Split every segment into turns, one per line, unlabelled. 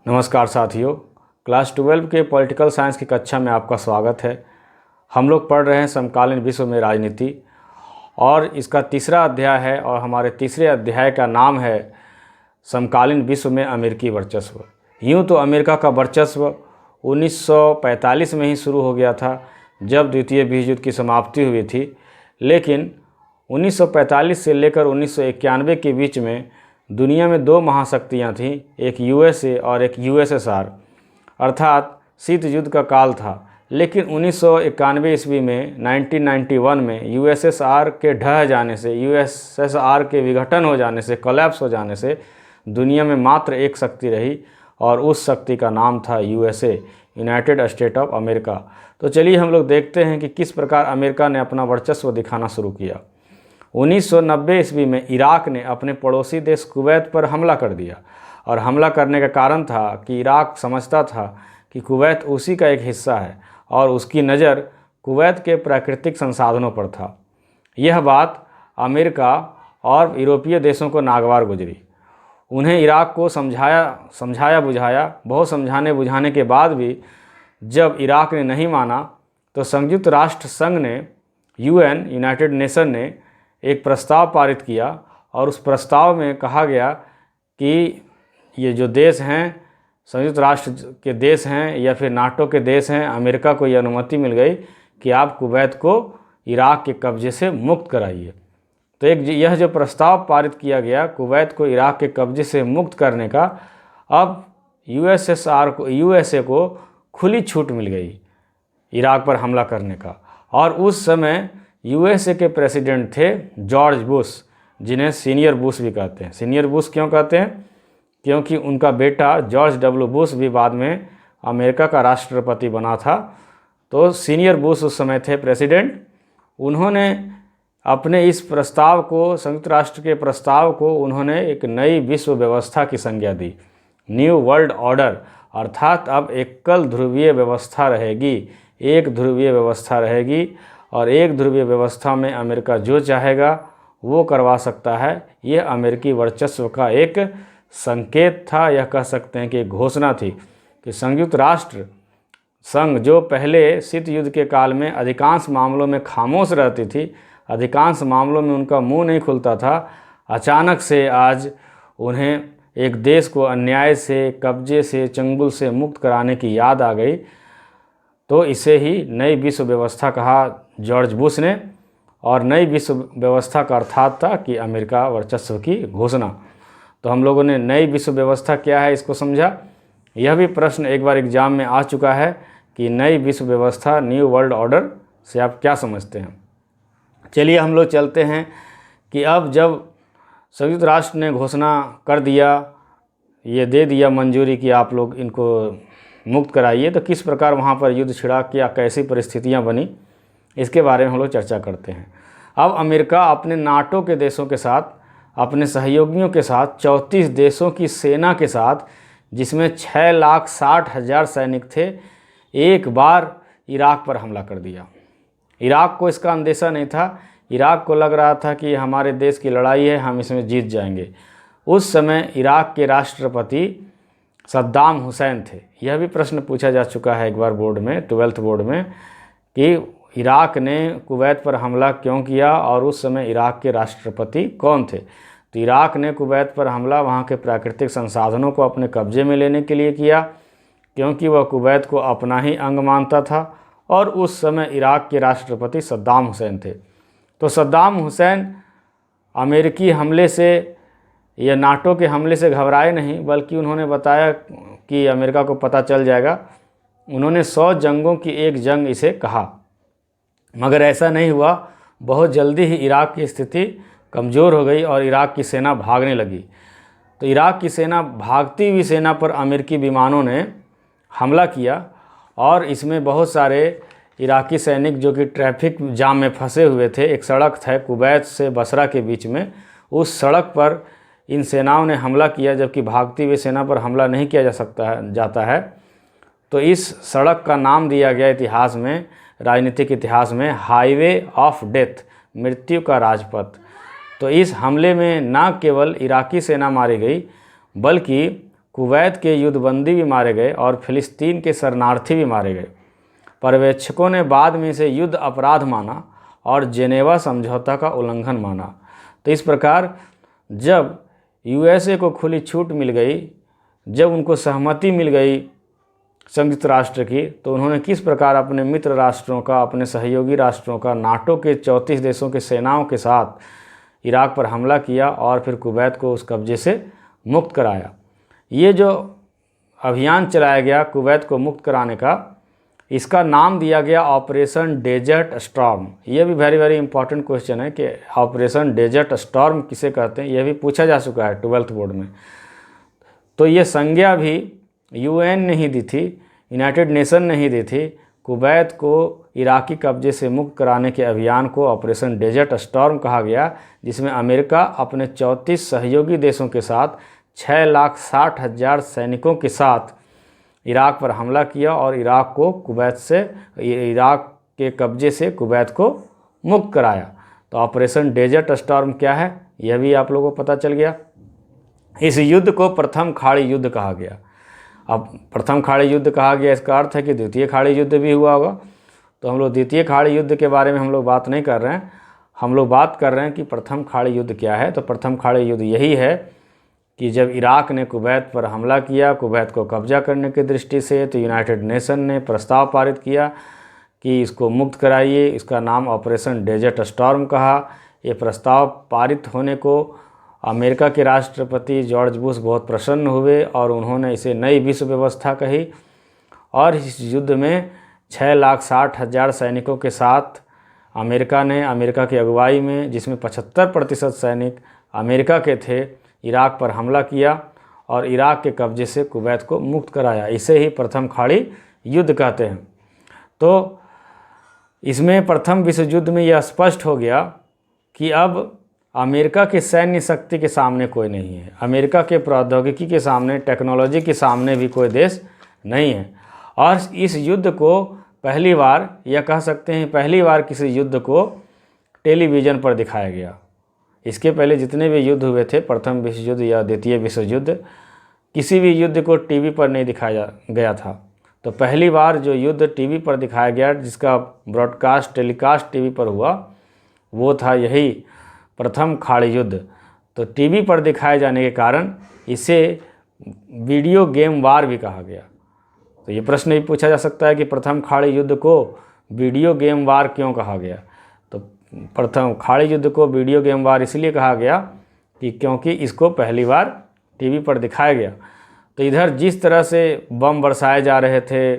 नमस्कार साथियों, क्लास 12 के पॉलिटिकल साइंस की कक्षा में आपका स्वागत है। हम लोग पढ़ रहे हैं समकालीन विश्व में राजनीति और इसका तीसरा अध्याय है और हमारे तीसरे अध्याय का नाम है समकालीन विश्व में अमेरिकी वर्चस्व। यूँ तो अमेरिका का वर्चस्व 1945 में ही शुरू हो गया था जब द्वितीय विश्व युद्ध की समाप्ति हुई थी, लेकिन 1945 से लेकर 1991 के बीच में दुनिया में दो महाशक्तियाँ थीं, एक यूएसए और एक यूएसएसआर, अर्थात शीत युद्ध का काल था। लेकिन 1991 ईस्वी में 1991 में यूएसएसआर के ढह जाने से, यूएसएसआर के विघटन हो जाने से, कोलैप्स हो जाने से दुनिया में मात्र एक शक्ति रही और उस शक्ति का नाम था USA, United state of America. तो चलिए हम लोग देखते हैं कि किस प्रकार अमेरिका ने अपना वर्चस्व दिखाना शुरू किया। 1990 ईस्वी में इराक ने अपने पड़ोसी देश कुवैत पर हमला कर दिया और हमला करने का कारण था कि इराक समझता था कि कुवैत उसी का एक हिस्सा है और उसकी नज़र कुवैत के प्राकृतिक संसाधनों पर था। यह बात अमेरिका और यूरोपीय देशों को नागवार गुजरी। उन्हें इराक को समझाया बुझाया, बहुत समझाने बुझाने के बाद भी जब इराक ने नहीं माना तो संयुक्त राष्ट्र संघ ने, यूएन, यूनाइटेड नेशन ने एक प्रस्ताव पारित किया और उस प्रस्ताव में कहा गया कि ये जो देश हैं, संयुक्त राष्ट्र के देश हैं या फिर नाटो के देश हैं, अमेरिका को ये अनुमति मिल गई कि आप कुवैत को इराक के कब्जे से मुक्त कराइए। तो यह जो प्रस्ताव पारित किया गया कुवैत को इराक के कब्जे से मुक्त करने का, अब यूएसए को खुली छूट मिल गई इराक पर हमला करने का। और उस समय यूएसए के प्रेसिडेंट थे जॉर्ज बुश, जिन्हें सीनियर बुश भी कहते हैं। सीनियर बुश क्यों कहते हैं? क्योंकि उनका बेटा जॉर्ज डब्ल्यू बुश भी बाद में अमेरिका का राष्ट्रपति बना था। तो सीनियर बुश उस समय थे प्रेसिडेंट। उन्होंने अपने इस प्रस्ताव को, संयुक्त राष्ट्र के प्रस्ताव को, उन्होंने एक नई विश्व व्यवस्था की संज्ञा दी, न्यू वर्ल्ड ऑर्डर, अर्थात अब एकल ध्रुवीय व्यवस्था रहेगी, एक ध्रुवीय व्यवस्था रहेगी और एक ध्रुवीय व्यवस्था में अमेरिका जो चाहेगा वो करवा सकता है। यह अमेरिकी वर्चस्व का एक संकेत था, यह कह सकते हैं कि घोषणा थी कि संयुक्त राष्ट्र संघ जो पहले शीत युद्ध के काल में अधिकांश मामलों में खामोश रहती थी, अधिकांश मामलों में उनका मुंह नहीं खुलता था, अचानक से आज उन्हें एक देश को अन्याय से, कब्जे से, चंगुल से मुक्त कराने की याद आ गई। तो इसे ही नई विश्व व्यवस्था कहा जॉर्ज बुश ने, और नई विश्व व्यवस्था का अर्थात था कि अमेरिका वर्चस्व की घोषणा। तो हम लोगों ने नई विश्व व्यवस्था क्या है इसको समझा। यह भी प्रश्न एक बार एग्जाम में आ चुका है कि नई विश्व व्यवस्था, न्यू वर्ल्ड ऑर्डर से आप क्या समझते हैं। चलिए हम लोग चलते हैं कि अब जब संयुक्त राष्ट्र ने घोषणा कर दिया, ये दे दिया मंजूरी कि आप लोग इनको मुक्त कराइए, तो किस प्रकार वहाँ पर युद्ध छिड़ा, क्या कैसी परिस्थितियाँ बनी, इसके बारे में हम लोग चर्चा करते हैं। अब अमेरिका अपने नाटो के देशों के साथ, अपने सहयोगियों के साथ, 34 देशों की सेना के साथ, जिसमें 6,60,000 सैनिक थे, एक बार इराक पर हमला कर दिया। इराक को इसका अंदेशा नहीं था। इराक को लग रहा था कि हमारे देश की लड़ाई है, हम इसमें जीत जाएंगे। उस समय इराक के राष्ट्रपति सद्दाम हुसैन थे। यह भी प्रश्न पूछा जा चुका है एक बार बोर्ड में, 12th बोर्ड में, कि इराक ने कुवैत पर हमला क्यों किया और उस समय इराक के राष्ट्रपति कौन थे। तो इराक ने कुवैत पर हमला वहाँ के प्राकृतिक संसाधनों को अपने कब्जे में लेने के लिए किया, क्योंकि वह कुवैत को अपना ही अंग मानता था और उस समय इराक के राष्ट्रपति सद्दाम हुसैन थे। तो सद्दाम हुसैन अमेरिकी हमले से या नाटो के हमले से घबराए नहीं, बल्कि उन्होंने बताया कि अमेरिका को पता चल जाएगा। उन्होंने 100 जंगों की एक जंग इसे कहा, मगर ऐसा नहीं हुआ। बहुत जल्दी ही इराक की स्थिति कमज़ोर हो गई और इराक की सेना भागने लगी। तो इराक की सेना, भागती हुई सेना पर अमेरिकी विमानों ने हमला किया और इसमें बहुत सारे इराकी सैनिक जो कि ट्रैफिक जाम में फंसे हुए थे, एक सड़क था कुवैत से बसरा के बीच में, उस सड़क पर इन सेनाओं ने हमला किया, जबकि भागती हुई सेना पर हमला नहीं किया जाता है। तो इस सड़क का नाम दिया गया इतिहास में, राजनीतिक इतिहास में, हाईवे ऑफ डेथ, मृत्यु का राजपथ। तो इस हमले में न केवल इराकी सेना मारी गई, बल्कि कुवैत के युद्धबंदी भी मारे गए और फ़िलिस्तीन के शरणार्थी भी मारे गए। पर्यवेक्षकों ने बाद में इसे युद्ध अपराध माना और जेनेवा समझौता का उल्लंघन माना। तो इस प्रकार जब यूएसए को खुली छूट मिल गई, जब उनको सहमति मिल गई संयुक्त राष्ट्र की, तो उन्होंने किस प्रकार अपने मित्र राष्ट्रों का, अपने सहयोगी राष्ट्रों का, नाटो के 34 देशों के सेनाओं के साथ इराक पर हमला किया और फिर कुवैत को उस कब्जे से मुक्त कराया। ये जो अभियान चलाया गया कुवैत को मुक्त कराने का, इसका नाम दिया गया ऑपरेशन डेजर्ट स्टॉर्म। ये भी वेरी इंपॉर्टेंट क्वेश्चन है कि ऑपरेशन डेजर्ट स्टॉर्म किसे कहते हैं, यह भी पूछा जा चुका है 12th बोर्ड में। तो ये संज्ञा भी यूएन ने ही दी थी, यूनाइटेड नेशन ने ही दी थी। कुवैत को इराकी कब्जे से मुक्त कराने के अभियान को ऑपरेशन डेजर्ट स्टॉर्म कहा गया, जिसमें अमेरिका अपने 34 सहयोगी देशों के साथ 6,60,000 सैनिकों के साथ इराक पर हमला किया और इराक के कब्जे से कुवैत को मुक्त कराया। तो ऑपरेशन डेजर्ट स्टॉर्म क्या है, यह भी आप लोगों को पता चल गया। इस युद्ध को प्रथम खाड़ी युद्ध कहा गया। अब प्रथम खाड़ी युद्ध कहा गया, इसका अर्थ है कि द्वितीय खाड़ी युद्ध भी हुआ होगा। तो हम लोग द्वितीय खाड़ी युद्ध के बारे में हम लोग बात नहीं कर रहे हैं, हम लोग बात कर रहे हैं कि प्रथम खाड़ी युद्ध क्या है। तो प्रथम खाड़ी युद्ध यही है कि जब इराक ने कुवैत पर हमला किया, कुवैत को कब्जा करने की दृष्टि से, तो यूनाइटेड नेशन ने प्रस्ताव पारित किया कि इसको मुक्त कराइए। इसका नाम ऑपरेशन डेजर्ट स्टॉर्म कहा। ये प्रस्ताव पारित होने को अमेरिका के राष्ट्रपति जॉर्ज बुश बहुत प्रसन्न हुए और उन्होंने इसे नई विश्व व्यवस्था कही। और इस युद्ध में 6,60,000 सैनिकों के साथ अमेरिका की अगुवाई में, जिसमें 75% सैनिक अमेरिका के थे, इराक पर हमला किया और इराक के कब्जे से कुवैत को मुक्त कराया। इसे ही प्रथम खाड़ी युद्ध कहते हैं। तो इसमें प्रथम विश्व युद्ध में यह स्पष्ट हो गया कि अब अमेरिका की सैन्य शक्ति के सामने कोई नहीं है, अमेरिका के प्रौद्योगिकी के सामने, टेक्नोलॉजी के सामने भी कोई देश नहीं है। और इस युद्ध को पहली बार, या कह सकते हैं पहली बार, किसी युद्ध को टेलीविज़न पर दिखाया गया। इसके पहले जितने भी युद्ध हुए थे, प्रथम विश्व युद्ध या द्वितीय विश्व युद्ध, किसी भी युद्ध को टीवी पर नहीं दिखाया गया था। तो पहली बार जो युद्ध टीवी पर दिखाया गया, जिसका ब्रॉडकास्ट टेलीकास्ट टीवी पर हुआ, वो था यही प्रथम खाड़ी युद्ध। तो टीवी पर दिखाए जाने के कारण इसे वीडियो गेम वार भी कहा गया। तो ये प्रश्न भी पूछा जा सकता है कि प्रथम खाड़ी युद्ध को वीडियो गेम वार क्यों कहा गया। तो प्रथम खाड़ी युद्ध को वीडियो गेम वार इसलिए कहा गया कि क्योंकि इसको पहली बार टीवी पर दिखाया गया। तो इधर जिस तरह से बम बरसाए जा रहे थे,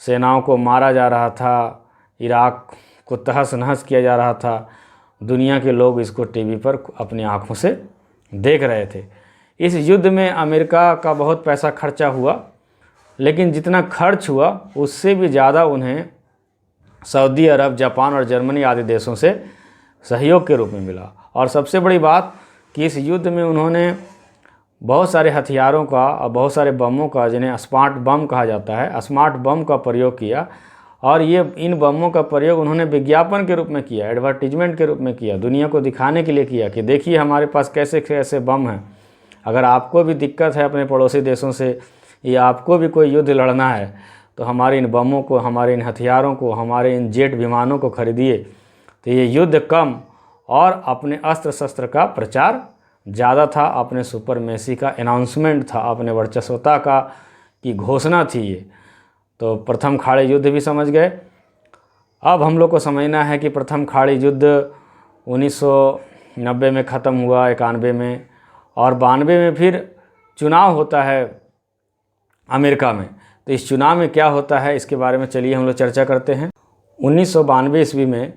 सेनाओं को मारा जा रहा था, इराक को तहस नहस किया जा रहा था, दुनिया के लोग इसको टीवी पर अपनी आँखों से देख रहे थे। इस युद्ध में अमेरिका का बहुत पैसा खर्चा हुआ, लेकिन जितना खर्च हुआ उससे भी ज़्यादा उन्हें सऊदी अरब, जापान और जर्मनी आदि देशों से सहयोग के रूप में मिला। और सबसे बड़ी बात कि इस युद्ध में उन्होंने बहुत सारे हथियारों का और बहुत सारे बमों का, जिन्हें स्मार्ट बम कहा जाता है, स्मार्ट बम का प्रयोग किया। और ये इन बमों का प्रयोग उन्होंने विज्ञापन के रूप में किया, एडवर्टीजमेंट के रूप में किया, दुनिया को दिखाने के लिए किया कि देखिए हमारे पास कैसे कैसे बम हैं। अगर आपको भी दिक्कत है अपने पड़ोसी देशों से, या आपको भी कोई युद्ध लड़ना है, तो हमारे इन बमों को, हमारे इन हथियारों को, हमारे इन जेट विमानों को खरीदिए। तो ये युद्ध कम और अपने अस्त्र शस्त्र का प्रचार ज़्यादा था, अपने सुपरमेसी का अनाउंसमेंट था, अपने वर्चस्वता का की घोषणा थी ये। तो प्रथम खाड़ी युद्ध भी समझ गए। अब हम लोग को समझना है कि प्रथम खाड़ी युद्ध 1990 में ख़त्म हुआ, 91 में, और 92 में फिर चुनाव होता है अमेरिका में। तो इस चुनाव में क्या होता है, इसके बारे में चलिए हम लोग चर्चा करते हैं। 1992 ईस्वी में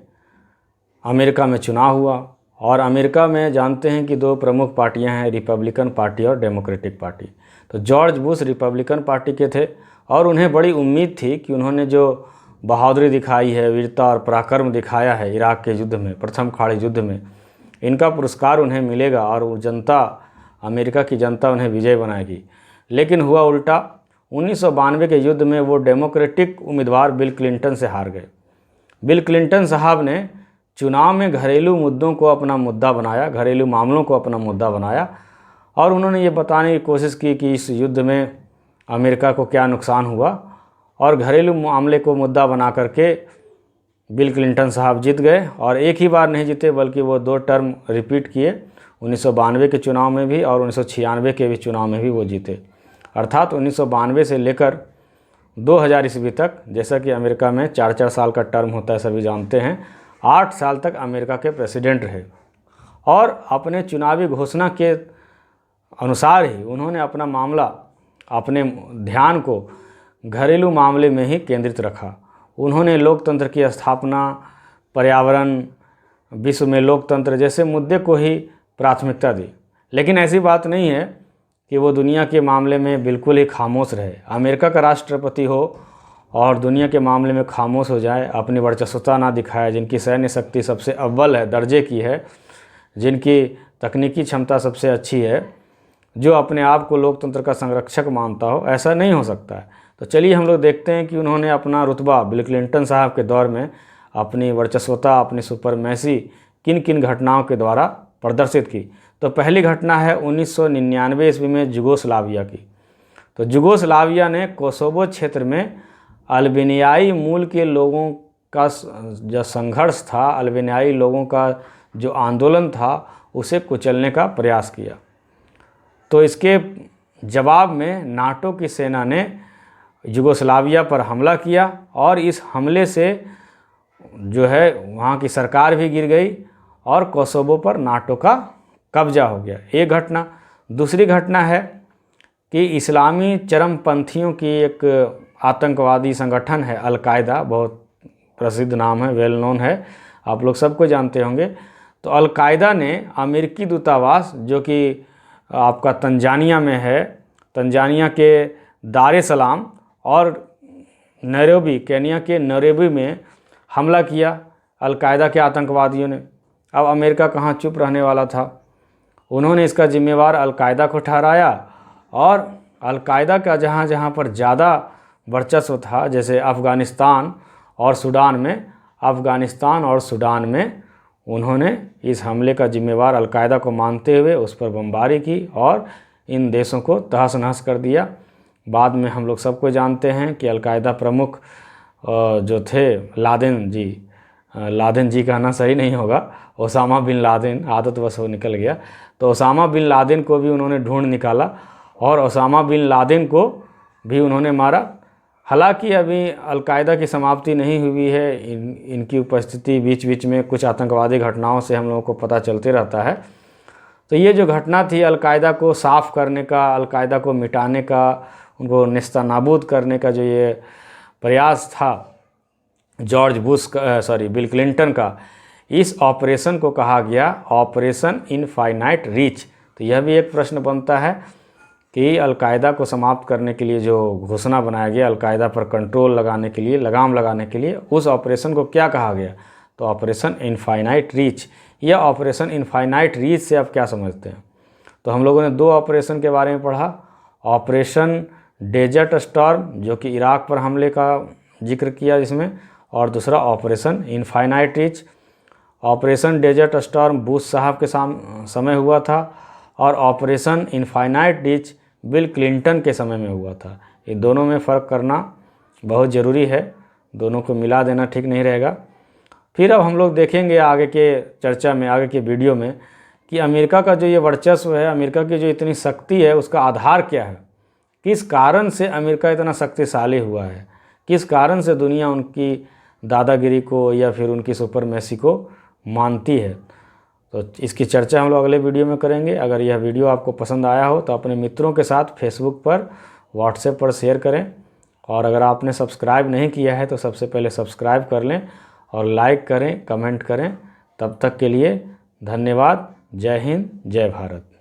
अमेरिका में चुनाव हुआ, और अमेरिका में जानते हैं कि दो प्रमुख पार्टियां हैं, रिपब्लिकन पार्टी और डेमोक्रेटिक पार्टी। तो जॉर्ज बुश रिपब्लिकन पार्टी के थे और उन्हें बड़ी उम्मीद थी कि उन्होंने जो बहादुरी दिखाई है, वीरता और पराक्रम दिखाया है इराक के युद्ध में, प्रथम खाड़ी युद्ध में, इनका पुरस्कार उन्हें मिलेगा और वो जनता, अमेरिका की जनता उन्हें विजय बनाएगी। लेकिन हुआ उल्टा। 1992 के युद्ध में वो डेमोक्रेटिक उम्मीदवार बिल क्लिंटन से हार गए। बिल क्लिंटन साहब ने चुनाव में घरेलू मुद्दों को अपना मुद्दा बनाया, घरेलू मामलों को अपना मुद्दा बनाया, और उन्होंने ये बताने की कोशिश की कि इस युद्ध में अमेरिका को क्या नुकसान हुआ, और घरेलू मामले को मुद्दा बना करके बिल क्लिंटन साहब जीत गए। और एक ही बार नहीं जीते बल्कि वो 2 टर्म रिपीट किए, 1992 के चुनाव में भी और 1996 के भी चुनाव में भी वो जीते। अर्थात 1992 से लेकर 2000 ईस्वी तक, जैसा कि अमेरिका में 4-4 साल का टर्म होता है सभी जानते हैं, 8 साल तक अमेरिका के प्रेसिडेंट रहे। और अपने चुनावी घोषणा के अनुसार ही उन्होंने अपना मामला, अपने ध्यान को घरेलू मामले में ही केंद्रित रखा। उन्होंने लोकतंत्र की स्थापना, पर्यावरण, विश्व में लोकतंत्र जैसे मुद्दे को ही प्राथमिकता दी। लेकिन ऐसी बात नहीं है कि वो दुनिया के मामले में बिल्कुल ही खामोश रहे। अमेरिका का राष्ट्रपति हो और दुनिया के मामले में खामोश हो जाए, अपनी वर्चस्वता ना दिखाए, जिनकी सैन्य शक्ति सबसे अव्वल है, दर्जे की है, जिनकी तकनीकी क्षमता सबसे अच्छी है, जो अपने आप को लोकतंत्र का संरक्षक मानता हो, ऐसा नहीं हो सकता है। तो चलिए हम लोग देखते हैं कि उन्होंने अपना रुतबा बिल क्लिंटन साहब के दौर में अपनी वर्चस्वता, अपनी सुपरमेसी किन किन घटनाओं के द्वारा प्रदर्शित की। तो पहली घटना है 1999 ईस्वी में जुगोस्लाविया की। तो जुगोस्लाविया ने कोसोवो क्षेत्र में अल्बानियाई मूल के लोगों का जो संघर्ष था, अल्बानियाई लोगों का जो आंदोलन था, उसे कुचलने का प्रयास किया। तो इसके जवाब में नाटो की सेना ने युगोस्लाविया पर हमला किया और इस हमले से जो है वहाँ की सरकार भी गिर गई और कोसोवो पर नाटो का कब्जा हो गया। एक घटना। दूसरी घटना है कि इस्लामी चरमपंथियों की एक आतंकवादी संगठन है अल-कायदा, बहुत प्रसिद्ध नाम है, वेल नोन है, आप लोग सबको जानते होंगे। तो अल-कायदा ने अमेरिकी दूतावास जो कि आपका तंजानिया में है, तंजानिया के दार ए सलाम और नैरोबी, केनिया के नैरोबी में हमला किया अल-कायदा के आतंकवादियों ने। अब अमेरिका कहाँ चुप रहने वाला था, उन्होंने इसका जिम्मेवार अल-कायदा को ठहराया और अल-कायदा का जहाँ जहाँ पर ज़्यादा वर्चस्व था, जैसे अफ़गानिस्तान और सूडान में उन्होंने इस हमले का जिम्मेवार अल-कायदा को मानते हुए उस पर बमबारी की और इन देशों को तहस नहस कर दिया। बाद में हम लोग सबको जानते हैं कि अल-कायदा प्रमुख जो थे लादेन जी कहना सही नहीं होगा, ओसामा बिन लादेन, आदतवश वो निकल गया। तो ओसामा बिन लादेन को भी उन्होंने ढूंढ निकाला और ओसामा बिन लादेन को भी उन्होंने मारा। हालांकि अभी अल-कायदा की समाप्ति नहीं हुई है, इनकी उपस्थिति बीच बीच में कुछ आतंकवादी घटनाओं से हम लोगों को पता चलते रहता है। तो ये जो घटना थी अल-कायदा को साफ़ करने का, अल-कायदा को मिटाने का, उनको नेस्तनाबूद करने का जो ये प्रयास था बिल क्लिंटन का, इस ऑपरेशन को कहा गया ऑपरेशन इनफाइनाइट रीच। तो यह भी एक प्रश्न बनता है कि अल-कायदा को समाप्त करने के लिए जो घोषणा बनाया गया, अल-कायदा पर कंट्रोल लगाने के लिए, लगाम लगाने के लिए, उस ऑपरेशन को क्या कहा गया? तो ऑपरेशन इनफाइनाइट रीच। यह ऑपरेशन इनफाइनाइट रीच से आप क्या समझते हैं? तो हम लोगों ने 2 ऑपरेशन के बारे में पढ़ा, ऑपरेशन डेजर्ट स्टॉर्म जो कि इराक पर हमले का जिक्र किया जिसमें, और दूसरा operation infinite reach. Operation desert storm Bush साहब के समय हुआ था और operation infinite reach Bill Clinton के समय में हुआ था। ये दोनों में फ़र्क करना बहुत ज़रूरी है, दोनों को मिला देना ठीक नहीं रहेगा। फिर अब हम लोग देखेंगे आगे के चर्चा में, आगे के वीडियो में, कि अमेरिका का जो ये वर्चस्व है, अमेरिका की जो इतनी शक्ति है, उसका आधार क्या है, किस कारण से अमेरिका इतना शक्तिशाली हुआ है, किस कारण से दुनिया उनकी दादागिरी को या फिर उनकी सुपरमेसी को मानती है। तो इसकी चर्चा हम लोग अगले वीडियो में करेंगे। अगर यह वीडियो आपको पसंद आया हो तो अपने मित्रों के साथ फेसबुक पर, व्हाट्सएप पर शेयर करें, और अगर आपने सब्सक्राइब नहीं किया है तो सबसे पहले सब्सक्राइब कर लें और लाइक करें, कमेंट करें। तब तक के लिए धन्यवाद। जय हिंद, जय भारत।